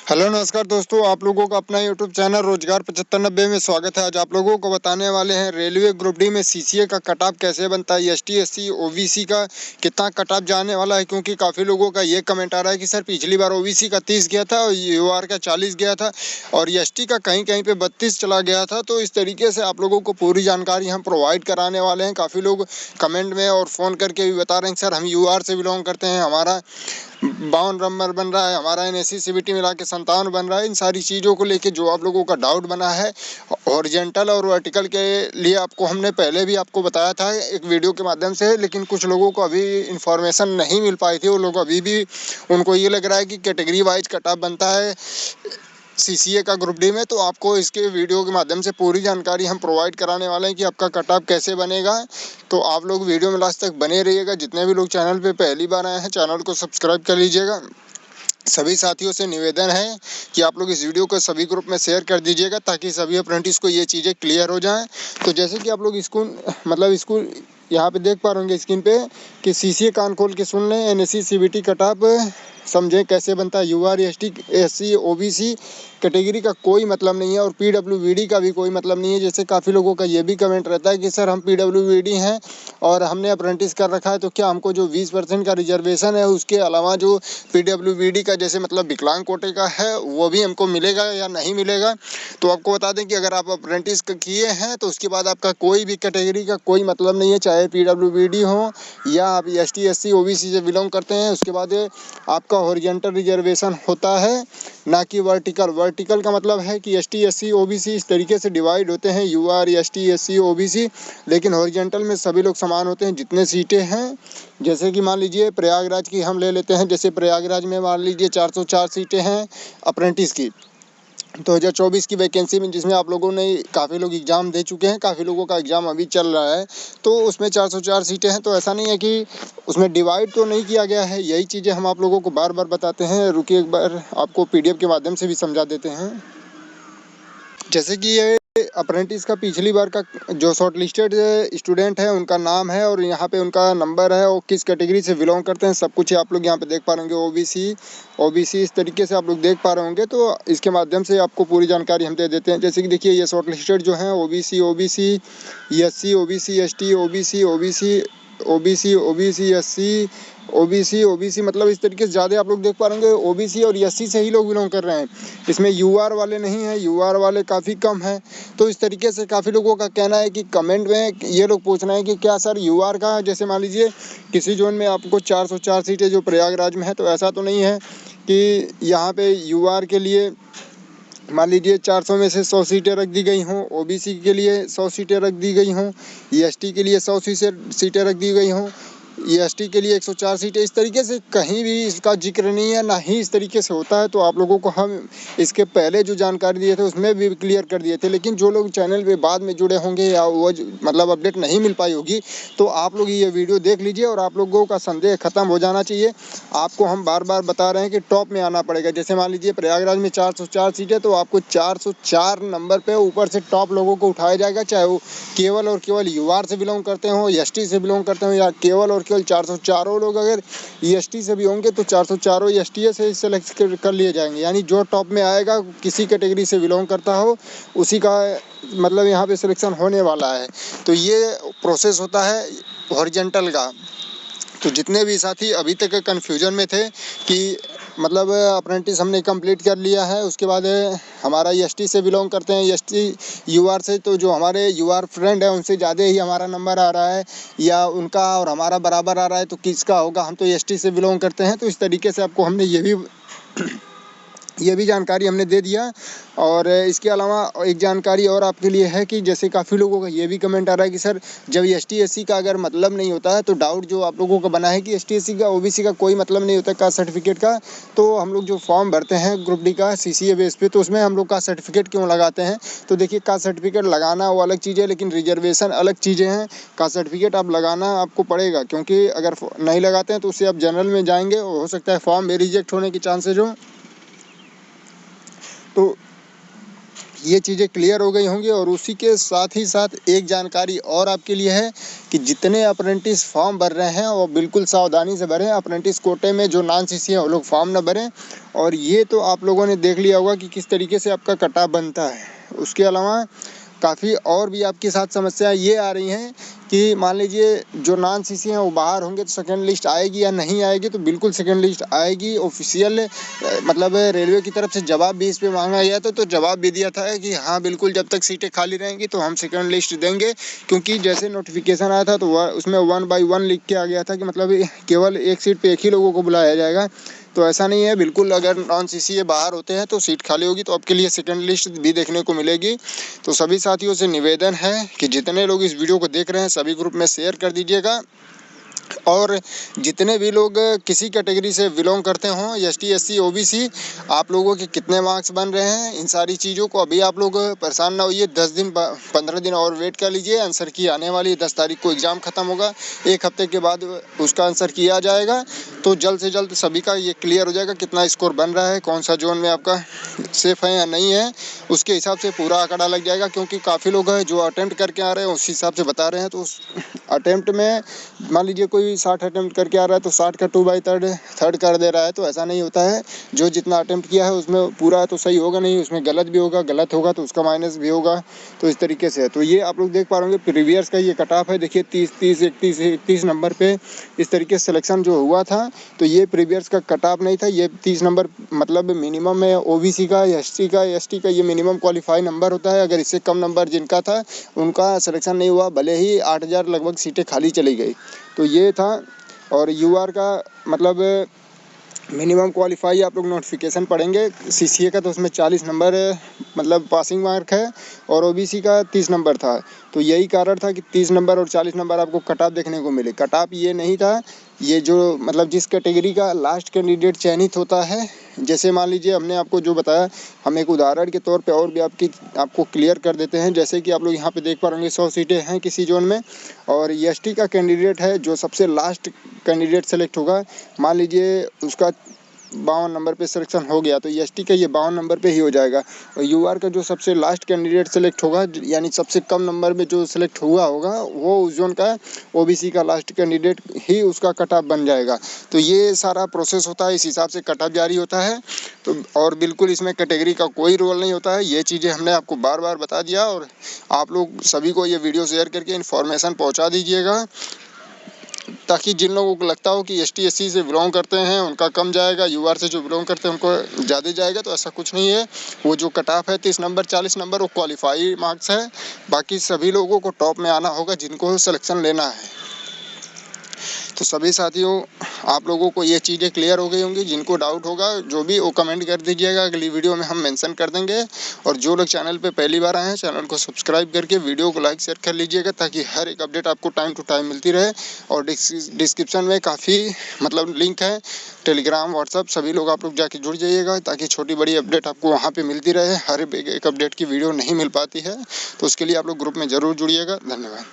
Hello नमस्कार दोस्तों, आप लोगों का अपना यूट्यूब चैनल रोजगार 7590 में स्वागत है। आज आप लोगों को बताने वाले हैं रेलवे ग्रुप डी में सीसीए का कट ऑफ कैसे बनता है, एसटी एससी ओबीसी का कितना कट ऑफ जाने वाला है। क्योंकि काफ़ी लोगों का ये कमेंट आ रहा है कि सर पिछली बार ओबीसी का 30 गया था और यूआर का 40 गया था और एसटी का कहीं कहीं पे 32 चला गया था। तो इस तरीके से आप लोगों को पूरी जानकारी हम प्रोवाइड कराने वाले हैं। काफ़ी लोग कमेंट में और फ़ोन करके भी बता रहे हैं कि सर हम यूआर से बिलोंग करते हैं, हमारा 52 नंबर बन रहा है, हमारा एनएससी सीबीटी मिला के 57 बन रहा है। इन सारी चीज़ों को लेके जो आप लोगों का डाउट बना है हॉरिजॉन्टल और वर्टिकल के लिए आपको हमने पहले भी आपको बताया था एक वीडियो के माध्यम से, लेकिन कुछ लोगों को अभी इन्फॉर्मेशन नहीं मिल पाई थी। वो लोग अभी भी उनको ये लग रहा है कि कैटेगरी वाइज कट ऑफ बनता है सीसीए का ग्रुप डी में। तो आपको इसके वीडियो के माध्यम से पूरी जानकारी हम प्रोवाइड कराने वाले हैं कि आपका कट ऑफ कैसे बनेगा। तो आप लोग वीडियो में लास्ट तक बने रहिएगा। जितने भी लोग चैनल पे पहली बार आए हैं चैनल को सब्सक्राइब कर लीजिएगा। सभी साथियों से निवेदन है कि आप लोग इस वीडियो को सभी ग्रुप में शेयर कर दीजिएगा ताकि सभी अप्रेंटिस को ये चीज़ें क्लियर हो जाएं। तो जैसे कि आप लोग स्कूल यहाँ पे देख पा रहे होंगे स्क्रीन पे कि सीसीए कान खोल के सुन लें। एनएससी सीबीटी कट ऑफ समझें कैसे बनता है। UR ST SC OBC category का कोई मतलब नहीं है और पीडब्ल्यूबीडी का भी कोई मतलब नहीं है। जैसे काफ़ी लोगों का ये भी कमेंट रहता है कि सर हम पीडब्ल्यूबीडी हैं और हमने अप्रेंटिस कर रखा है, तो क्या हमको जो 20% का रिजर्वेशन है उसके अलावा जो पीडब्ल्यूबीडी का जैसे मतलब विकलांग कोटे का है वो भी हमको मिलेगा या नहीं मिलेगा। तो आपको बता दें कि अगर आप अप्रेंटिस किए हैं तो उसके बाद आपका कोई भी कैटेगरी का कोई मतलब नहीं है, चाहे पीडब्ल्यूबीडी हो या आप एसटी एससी ओबीसी से बिलोंग करते हैं। उसके बाद आपका हॉरिजॉन्टल रिजर्वेशन होता है ना कि वर्टिकल। वर्टिकल का मतलब है कि एसटी एससी ओबीसी इस तरीके से डिवाइड होते हैं, यूआर एसटी एससी ओबीसी, लेकिन हॉरिजॉन्टल में सभी लोग समान होते हैं जितने सीटें हैं। जैसे कि मान लीजिए प्रयागराज की हम ले लेते हैं, जैसे प्रयागराज में मान लीजिए 404 सीटें हैं अप्रेंटिस की 2024 की वैकेंसी में, जिसमें आप लोगों ने काफ़ी लोग एग्ज़ाम दे चुके हैं, काफ़ी लोगों का एग्ज़ाम अभी चल रहा है। तो उसमें 404 सीटें हैं। तो ऐसा नहीं है कि उसमें डिवाइड तो नहीं किया गया है। यही चीज़ें हम आप लोगों को बार बार बताते हैं। रुकिए एक बार आपको पीडीएफ के माध्यम से भी समझा देते हैं। जैसे कि ये अप्रेंटिस का पिछली बार का जो शॉर्ट लिस्टेड स्टूडेंट है उनका नाम है और यहाँ पे उनका नंबर है और किस कैटेगरी से बिलोंग करते हैं सब कुछ आप लोग यहाँ पे देख पा रहे होंगे। ओबीसी इस तरीके से आप लोग देख पा रहे होंगे। तो इसके माध्यम से आपको पूरी जानकारी हम दे देते हैं। जैसे कि देखिए ये शॉर्ट लिस्टेड जो है OBC SC OBC ST OBC OBC मतलब इस तरीके से ज़्यादा आप लोग देख पा रहे होंगे। ओबीसी और एससी से ही लोग बिलोंग कर रहे हैं, इसमें यूआर वाले नहीं हैं, यूआर वाले काफ़ी कम हैं। तो इस तरीके से काफ़ी लोगों का कहना है कि कमेंट में ये लोग पूछ रहे हैं कि क्या सर यूआर का, जैसे मान लीजिए किसी जोन में आपको 404 सीटें जो प्रयागराज में है, तो ऐसा तो नहीं है कि यहाँ पे यूआर के लिए मान लीजिए 400 में से 100 सीटें रख दी गई हों, ओबीसी के लिए 100 सीटें रख दी गई हों, एसटी के लिए 100 सीटें रख दी गई हों, एसटी के लिए 104 सीटें। इस तरीके से कहीं भी इसका जिक्र नहीं है, ना ही इस तरीके से होता है। तो आप लोगों को हम इसके पहले जो जानकारी दिए थे उसमें भी क्लियर कर दिए थे, लेकिन जो लोग चैनल पे बाद में जुड़े होंगे या वो मतलब अपडेट नहीं मिल पाई होगी, तो आप लोग ये वीडियो देख लीजिए और आप लोगों का संदेह खत्म हो जाना चाहिए। आपको हम बार बार बता रहे हैं कि टॉप में आना पड़ेगा। जैसे मान लीजिए प्रयागराज में 404 सीटें, तो आपको 404 नंबर पे ऊपर से टॉप लोगों को उठाया जाएगा, चाहे वो केवल और केवल यूआर से बिलोंग करते हो, एसटी से बिलोंग करते हो, या केवल और केवल 404 लोग अगर एसटी से भी होंगे तो 404 एसटी से सेलेक्ट कर लिए जाएंगे। यानी जो टॉप में आएगा किसी कैटेगरी से बिलोंग करता हो उसी का मतलब यहाँ पे सिलेक्शन होने वाला है। तो ये प्रोसेस होता है हॉरिजॉन्टल का। तो जितने भी साथी अभी तक कन्फ्यूजन में थे कि मतलब अप्रेंटिस हमने कंप्लीट कर लिया है, उसके बाद हमारा एसटी से बिलोंग करते हैं, एसटी यूआर से, तो जो हमारे यूआर फ्रेंड है उनसे ज़्यादा ही हमारा नंबर आ रहा है या उनका और हमारा बराबर आ रहा है, तो किसका होगा, हम तो एसटी से बिलोंग करते हैं। तो इस तरीके से आपको हमने ये भी जानकारी हमने दे दिया। और इसके अलावा एक जानकारी और आपके लिए है कि जैसे काफ़ी लोगों का ये भी कमेंट आ रहा है कि सर जब एसटी एससी का अगर मतलब नहीं होता है, तो डाउट जो आप लोगों का बना है कि एसटी एससी का ओबीसी का कोई मतलब नहीं होता कास्ट सर्टिफिकेट का, तो हम लोग जो फॉर्म भरते हैं ग्रुप डी का सीसीए बेस पे, तो उसमें हम लोग कास्ट सर्टिफिकेट क्यों लगाते हैं। तो देखिए कास्ट सर्टिफिकेट लगाना वो अलग चीज़ है, लेकिन रिजर्वेशन अलग चीज़ें हैं। कास्ट सर्टिफिकेट आप लगाना आपको पड़ेगा, क्योंकि अगर नहीं लगाते हैं तो उससे आप जनरल में जाएंगे, हो सकता है फॉर्म भी रिजेक्ट होने के चांसेज हो। तो ये चीज़ें क्लियर हो गई होंगी। और उसी के साथ ही साथ एक जानकारी और आपके लिए है कि जितने अप्रेंटिस फॉर्म भर रहे हैं वो बिल्कुल सावधानी से भरें। अप्रेंटिस कोटे में जो नॉन सीसी हैं वो लोग फॉर्म न भरें। और ये तो आप लोगों ने देख लिया होगा कि किस तरीके से आपका कट ऑफ बनता है। उसके अलावा काफ़ी और भी आपके साथ समस्याएं ये आ रही हैं कि मान लीजिए जो नॉन सीसी हैं वो बाहर होंगे तो सेकंड लिस्ट आएगी या नहीं आएगी। तो बिल्कुल सेकंड लिस्ट आएगी। ऑफिशियल मतलब रेलवे की तरफ से जवाब भी इस पे मांगा गया था, तो जवाब भी दिया था कि हाँ बिल्कुल जब तक सीटें खाली रहेंगी तो हम सेकंड लिस्ट देंगे। क्योंकि जैसे नोटिफिकेशन आया था तो उसमें 1 by 1 लिख के आ गया था कि मतलब केवल एक सीट पे एक ही लोगों को बुलाया जाएगा। तो ऐसा नहीं है, बिल्कुल अगर नॉन सीसी बाहर होते हैं तो सीट खाली होगी तो आपके लिए सेकंड लिस्ट भी देखने को मिलेगी। तो सभी साथियों से निवेदन है कि जितने लोग इस वीडियो को देख रहे हैं सभी ग्रुप में शेयर कर दीजिएगा। और जितने भी लोग किसी कैटेगरी से बिलोंग करते हों, एसटी एससी ओबीसी, आप लोगों के कितने मार्क्स बन रहे हैं इन सारी चीज़ों को अभी आप लोग परेशान ना होइए। 10 दिन 15 दिन और वेट कर लीजिए। आंसर की आने वाली 10 तारीख को एग्ज़ाम ख़त्म होगा। एक हफ्ते के बाद उसका आंसर किया जाएगा। तो जल्द से जल्द सभी का ये क्लियर हो जाएगा कितना स्कोर बन रहा है, कौन सा जोन में आपका सेफ़ है या नहीं है। उसके हिसाब से पूरा आंकड़ा लग जाएगा। क्योंकि काफ़ी लोग हैं जो अटेम्प्ट करके आ रहे हैं उस हिसाब से बता रहे हैं। तो उस अटेम्प्ट में मान लीजिए कोई 60 अटेम्प्ट करके आ रहा है तो 60 का 2/3 कर दे रहा है। तो ऐसा नहीं होता है। जो जितना अटेम्प्ट किया है उसमें पूरा तो सही होगा नहीं, उसमें गलत भी होगा, गलत होगा तो उसका माइनस भी होगा। तो इस तरीके से है। तो ये आप लोग देख पा रहे होंगे प्रीवियस का ये कट ऑफ है। देखिए 30 31 31 नंबर पे इस तरीके से सिलेक्शन जो हुआ था। तो ये प्रीवियस का कट ऑफ नहीं था, ये 30 नंबर मतलब मिनिमम है। ओबीसी का, एसटी का, एसटी का ये मिनिमम क्वालिफाई नंबर होता है। अगर इससे कम नंबर जिनका था उनका सिलेक्शन नहीं हुआ, भले ही 8000 लगभग सीटें खाली चली गई। तो ये था। और यूआर का मतलब मिनिमम क्वालिफाई आप लोग नोटिफिकेशन पढ़ेंगे सीसीए का तो उसमें 40 नंबर मतलब पासिंग मार्क है। और ओबीसी का 30 नंबर था। तो यही कारण था कि 30 नंबर और 40 नंबर आपको कट ऑफ देखने को मिले। कट ऑफ ये नहीं था, ये जो मतलब जिस कैटेगरी का लास्ट कैंडिडेट चयनित होता है। जैसे मान लीजिए हमने आपको जो बताया, हम एक उदाहरण के तौर पे और भी आपको क्लियर कर देते हैं। जैसे कि आप लोग यहाँ पे देख पा रहे 100 सीटें हैं किसी जोन में। और एसटी का कैंडिडेट है जो सबसे लास्ट कैंडिडेट सेलेक्ट होगा। मान लीजिए उसका 52 नंबर पे सिलेक्शन हो गया तो एसटी का ये 52 नंबर पे ही हो जाएगा। और यूआर का जो सबसे लास्ट कैंडिडेट सेलेक्ट होगा यानी सबसे कम नंबर में जो सिलेक्ट हुआ होगा वो उस जोन का ओबीसी का लास्ट कैंडिडेट ही उसका कट ऑफ बन जाएगा। तो ये सारा प्रोसेस होता है, इस हिसाब से कट ऑफ जारी होता है। तो और बिल्कुल इसमें कैटेगरी का कोई रोल नहीं होता है। ये चीज़ें हमने आपको बार बार बता दिया। और आप लोग सभी को ये वीडियो शेयर करके इन्फॉर्मेशन पहुँचा दीजिएगा, ताकि जिन लोगों को लगता हो कि एसटी एससी से बिलोंग करते हैं उनका कम जाएगा, यूआर से जो बिलोंग करते हैं उनको ज़्यादा जाएगा। तो ऐसा कुछ नहीं है। वो जो कट ऑफ है 30 नंबर 40 नंबर वो क्वालिफाई मार्क्स है। बाकी सभी लोगों को टॉप में आना होगा जिनको सिलेक्शन लेना है। तो सभी साथियों आप लोगों को ये चीज़ें क्लियर हो गई होंगी। जिनको डाउट होगा जो भी वो कमेंट कर दीजिएगा, अगली वीडियो में हम मेंशन कर देंगे। और जो लोग चैनल पे पहली बार आए हैं चैनल को सब्सक्राइब करके वीडियो को लाइक शेयर कर लीजिएगा, ताकि हर एक अपडेट आपको टाइम टू टाइम मिलती रहे। और डिस्क्रिप्शन में काफ़ी मतलब लिंक है, टेलीग्राम व्हाट्सअप, सभी लोग आप लोग जाके जुड़ जाइएगा, ताकि छोटी बड़ी अपडेट आपको वहाँ पर मिलती रहे। हर एक अपडेट की वीडियो नहीं मिल पाती है, तो उसके लिए आप लोग ग्रुप में ज़रूर जुड़िएगा। धन्यवाद।